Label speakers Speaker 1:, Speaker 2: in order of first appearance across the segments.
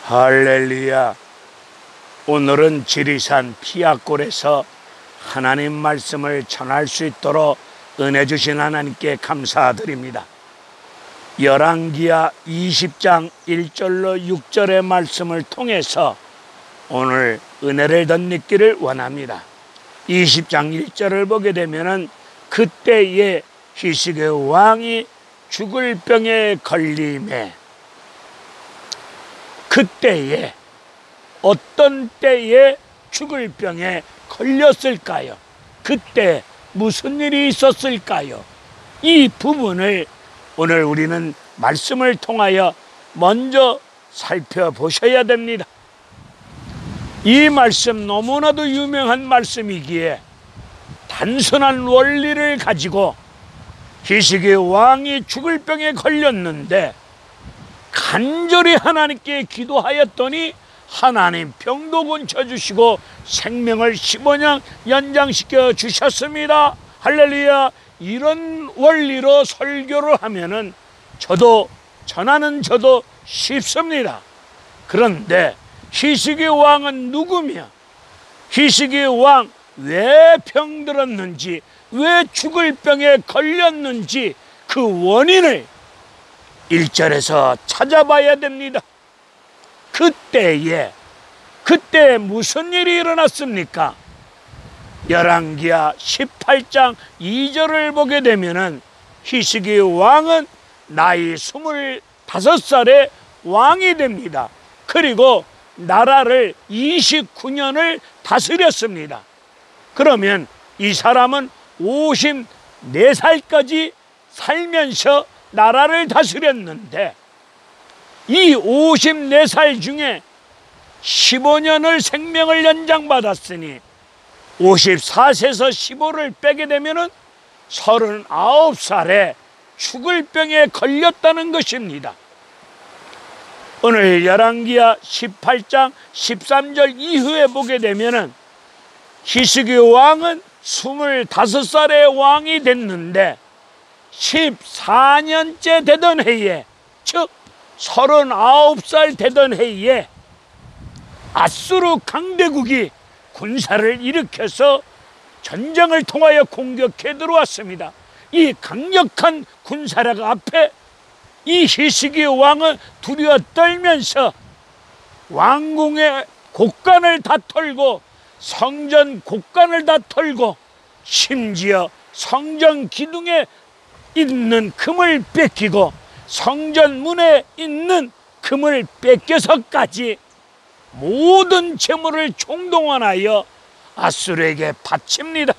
Speaker 1: 할렐루야. 오늘은 지리산 피악골에서 하나님 말씀을 전할 수 있도록 은혜 주신 하나님께 감사드립니다. 열왕기하 20장 1절로 6절의 말씀을 통해서 오늘 은혜를 덧입기를 원합니다. 20장 1절을 보게 되면은 그때에 히스기야 왕이 죽을 병에 걸림에, 그때에 어떤 때에 죽을 병에 걸렸을까요? 그때 무슨 일이 있었을까요? 이 부분을 오늘 우리는 말씀을 통하여 먼저 살펴보셔야 됩니다. 이 말씀 너무나도 유명한 말씀이기에 단순한 원리를 가지고 히스기야 왕이 죽을 병에 걸렸는데 간절히 하나님께 기도하였더니 하나님 병도 고쳐주시고 생명을 15년 연장시켜 주셨습니다. 할렐루야. 이런 원리로 설교를 하면은 전하는 저도 쉽습니다. 그런데 히스기야 왕은 누구며, 히스기야 왕 왜 병들었는지, 왜 죽을 병에 걸렸는지 그 원인을 1절에서 찾아봐야 됩니다. 그때 무슨 일이 일어났습니까? 열왕기하 18장 2절을 보게 되면은 히스기야 왕은 나이 25살에 왕이 됩니다. 그리고 나라를 29년을 다스렸습니다. 그러면 이 사람은 54살까지 살면서 나라를 다스렸는데, 이 54살 중에 15년을 생명을 연장받았으니 54세에서 15를 빼게 되면 39살에 죽을 병에 걸렸다는 것입니다. 오늘 열왕기하 18장 13절 이후에 보게 되면 히스기야 왕은 25살에 왕이 됐는데 14년째 되던 해에, 즉 39살 되던 해에 아수르 강대국이 군사를 일으켜서 전쟁을 통하여 공격해 들어왔습니다. 이 강력한 군사력 앞에 이 히스기야 왕은 두려워 떨면서 왕궁의 곡간을 다 털고 성전 곡간을 다 털고 심지어 성전 기둥에 있는 금을 뺏기고 성전 문에 있는 금을 뺏겨서까지 모든 재물을 총동원하여 아수르에게 바칩니다.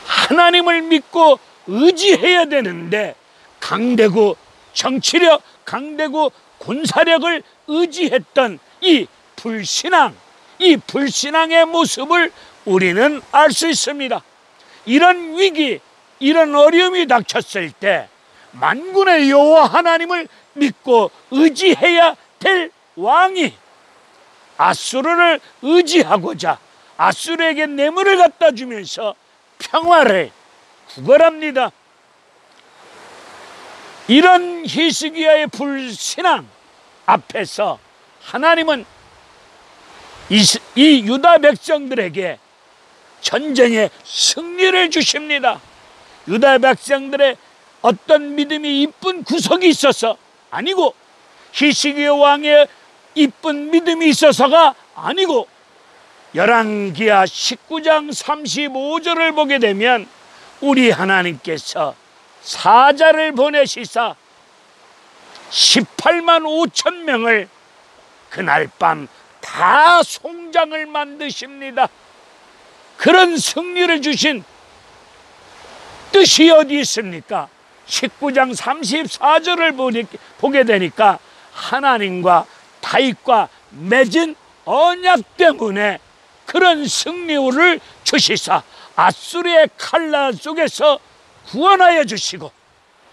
Speaker 1: 하나님을 믿고 의지해야 되는데 강대국 정치력, 강대국 군사력을 의지했던 이 불신앙의 모습을 우리는 알 수 있습니다. 이런 위기, 이런 어려움이 닥쳤을 때 만군의 여호와 하나님을 믿고 의지해야 될 왕이 아수르를 의지하고자 아수르에게 뇌물을 갖다 주면서 평화를 구걸합니다. 이런 히스기야의 불신앙 앞에서 하나님은 이 유다 백성들에게 전쟁의 승리를 주십니다. 유다 백성들의 어떤 믿음이 이쁜 구석이 있어서 아니고, 히스기야 왕의 이쁜 믿음이 있어서가 아니고, 열왕기하 19장 35절을 보게 되면 우리 하나님께서 사자를 보내시사 18만 5천 명을 그날 밤 다 송장을 만드십니다. 그런 승리를 주신 뜻이 어디 있습니까? 19장 34절을 보게 되니까 하나님과 다윗과 맺은 언약 때문에 그런 승리를 주시사 아수르의 칼날 속에서 구원하여 주시고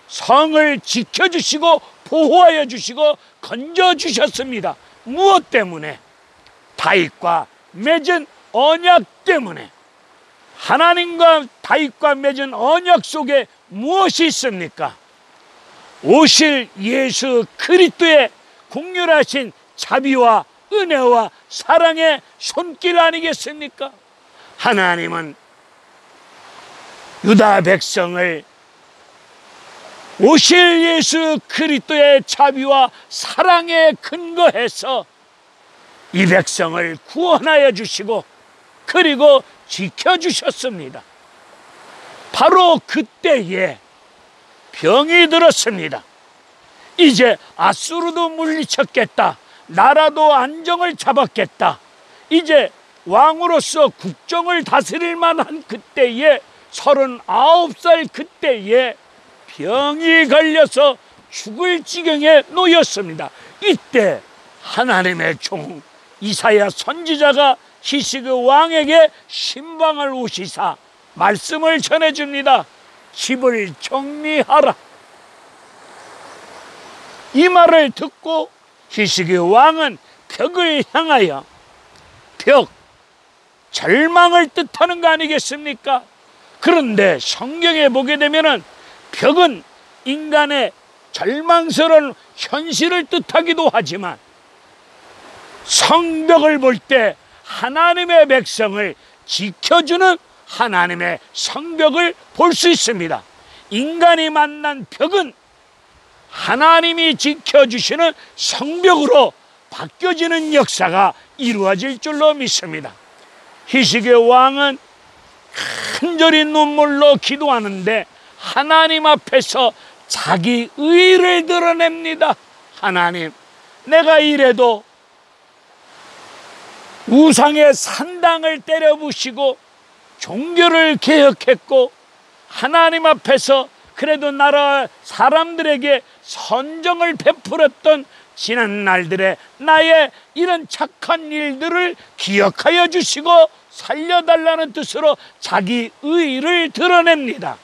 Speaker 1: 성을 지켜주시고 보호하여 주시고 건져주셨습니다. 무엇 때문에? 다윗과 맺은 언약 때문에. 하나님과 다윗과 맺은 언약 속에 무엇이 있습니까? 오실 예수 그리스도의 긍휼하신 자비와 은혜와 사랑의 손길 아니겠습니까? 하나님은 유다 백성을 오실 예수 그리스도의 자비와 사랑에 근거해서 이 백성을 구원하여 주시고 그리고 지켜주셨습니다. 바로 그때에 병이 들었습니다. 이제 아수르도 물리쳤겠다. 나라도 안정을 잡았겠다. 이제 왕으로서 국정을 다스릴 만한 그때에 39살 그때에 병이 걸려서 죽을 지경에 놓였습니다. 이때 하나님의 종 이사야 선지자가 히스기 왕에게 신방을 오시사 말씀을 전해줍니다. 집을 정리하라. 이 말을 듣고 히스기 왕은 벽을 향하여, 벽, 절망을 뜻하는 거 아니겠습니까? 그런데 성경에 보게 되면은 벽은 인간의 절망스러운 현실을 뜻하기도 하지만 성벽을 볼 때 하나님의 백성을 지켜주는 하나님의 성벽을 볼 수 있습니다. 인간이 만난 벽은 하나님이 지켜주시는 성벽으로 바뀌어지는 역사가 이루어질 줄로 믿습니다. 히스기 왕은 간절히 눈물로 기도하는데 하나님 앞에서 자기 의를 드러냅니다. 하나님, 내가 이래도 우상의 산당을 때려 부시고 종교를 개혁했고 하나님 앞에서 그래도 나라 사람들에게 선정을 베풀었던 지난 날들의 나의 이런 착한 일들을 기억하여 주시고 살려달라는 뜻으로 자기 의를 드러냅니다.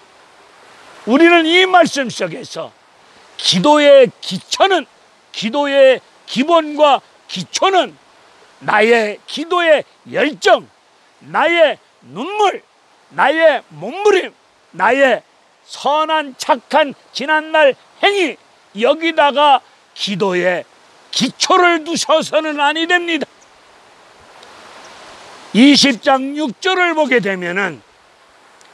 Speaker 1: 우리는 이 말씀 속에서 기도의 기초는, 기도의 기본과 기초는 나의 기도의 열정, 나의 눈물, 나의 몸부림, 나의 선한 착한 지난날 행위, 여기다가 기도의 기초를 두셔서는 아니 됩니다. 20장 6절을 보게 되면은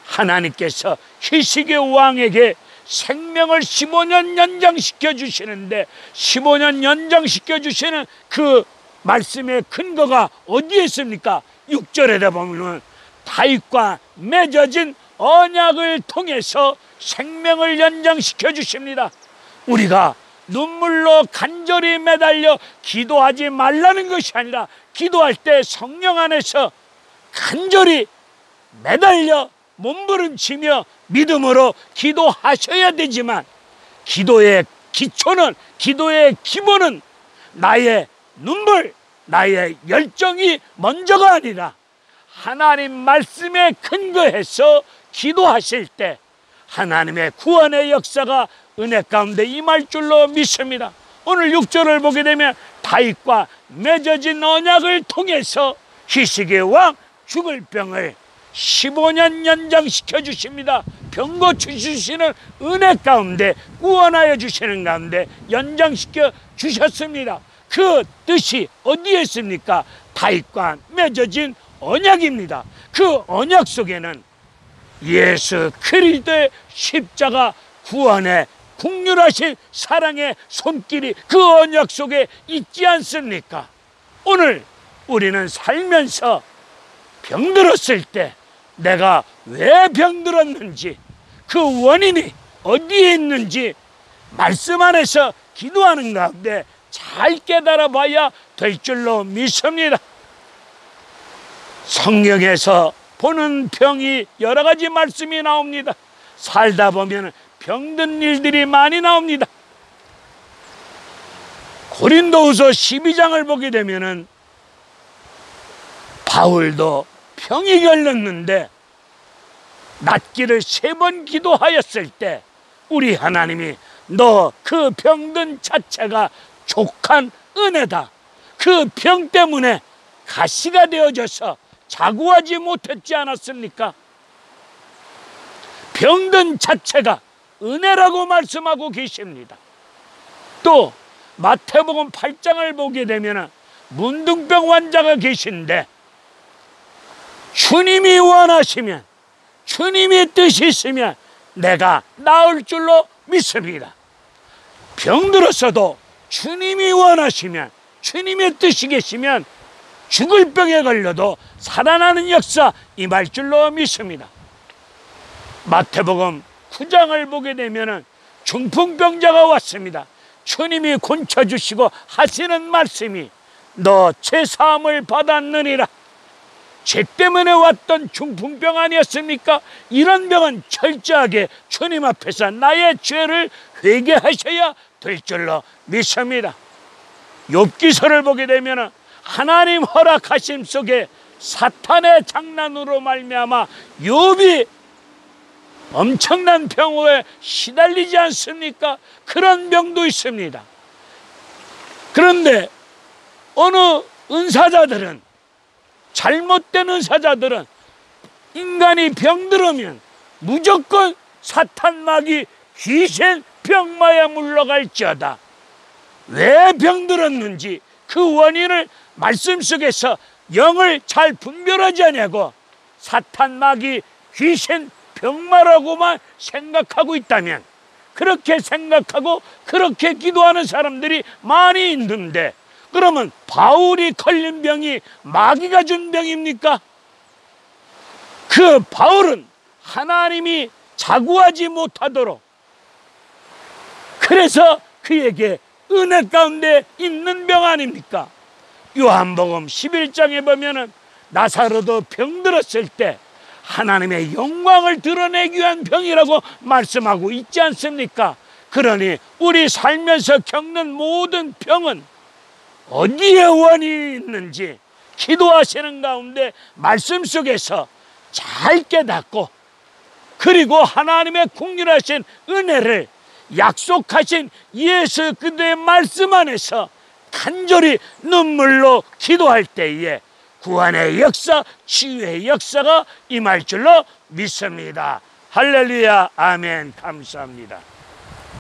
Speaker 1: 하나님께서 히스기 왕에게 생명을 15년 연장시켜 주시는데 15년 연장시켜 주시는 그 말씀의 근거가 어디에 있습니까? 6절에다 보면 다윗과 맺어진 언약을 통해서 생명을 연장시켜 주십니다. 우리가 눈물로 간절히 매달려 기도하지 말라는 것이 아니라 기도할 때 성령 안에서 간절히 매달려 몸부림치며 믿음으로 기도하셔야 되지만 기도의 기초는, 기도의 기본은 나의 눈물, 나의 열정이 먼저가 아니라 하나님 말씀에 근거해서 기도하실 때 하나님의 구원의 역사가 은혜 가운데 임할 줄로 믿습니다. 오늘 6절을 보게 되면 다윗과 맺어진 언약을 통해서 히스기 왕 죽을 병을 15년 연장시켜 주십니다. 병 고쳐주시는 은혜 가운데, 구원하여 주시는 가운데 연장시켜 주셨습니다. 그 뜻이 어디에 있습니까? 다윗과 맺어진 언약입니다. 그 언약 속에는 예수 그리스도의 십자가 구원의 긍휼하신 사랑의 손길이 그 언약 속에 있지 않습니까? 오늘 우리는 살면서 병들었을 때 내가 왜 병들었는지, 그 원인이 어디에 있는지 말씀 안에서 기도하는 가운데 잘 깨달아 봐야 될 줄로 믿습니다. 성경에서 보는 병이 여러 가지 말씀이 나옵니다. 살다 보면 병든 일들이 많이 나옵니다. 고린도후서 12장을 보게 되면은 바울도 병이 걸렸는데 낫기를 3번 기도하였을 때 우리 하나님이 너 그 병든 자체가 족한 은혜다. 그 병 때문에 가시가 되어져서 자구하지 못했지 않았습니까? 병든 자체가 은혜라고 말씀하고 계십니다. 또 마태복음 8장을 보게 되면 문둥병 환자가 계신데 주님이 원하시면, 주님의 뜻이 있으면 내가 나을 줄로 믿습니다. 병들었어도 주님이 원하시면, 주님의 뜻이 계시면 죽을 병에 걸려도 살아나는 역사 임할 줄로 믿습니다. 마태복음 9장을 보게 되면 중풍병자가 왔습니다. 주님이 고쳐주시고 하시는 말씀이 너 죄사함을 받았느니라. 죄 때문에 왔던 중풍병 아니었습니까? 이런 병은 철저하게 주님 앞에서 나의 죄를 회개하셔야 될 줄로 믿습니다. 욥기서를 보게 되면 하나님 허락하심 속에 사탄의 장난으로 말미암아 욥이 엄청난 병에 시달리지 않습니까? 그런 병도 있습니다. 그런데 어느 은사자들은, 잘못된 은사자들은 인간이 병들으면 무조건 사탄마귀 귀신 병마에 물러갈지어다. 왜 병들었는지 그 원인을 말씀 속에서 영을 잘 분별하지 않냐고 사탄마귀 귀신 병마라고만 생각하고 있다면, 그렇게 생각하고 그렇게 기도하는 사람들이 많이 있는데, 그러면 바울이 걸린 병이 마귀가 준 병입니까? 그 바울은 하나님이 자구하지 못하도록, 그래서 그에게 은혜 가운데 있는 병 아닙니까? 요한복음 11장에 보면은 나사로도 병들었을 때 하나님의 영광을 드러내기 위한 병이라고 말씀하고 있지 않습니까? 그러니 우리 살면서 겪는 모든 병은 어디에 원인이 있는지 기도하시는 가운데 말씀 속에서 잘 깨닫고, 그리고 하나님의 긍휼하신 은혜를 약속하신 예수 그리스도의 말씀 안에서 간절히 눈물로 기도할 때에 구원의 역사, 치유의 역사가 임할 줄로 믿습니다. 할렐루야, 아멘. 감사합니다.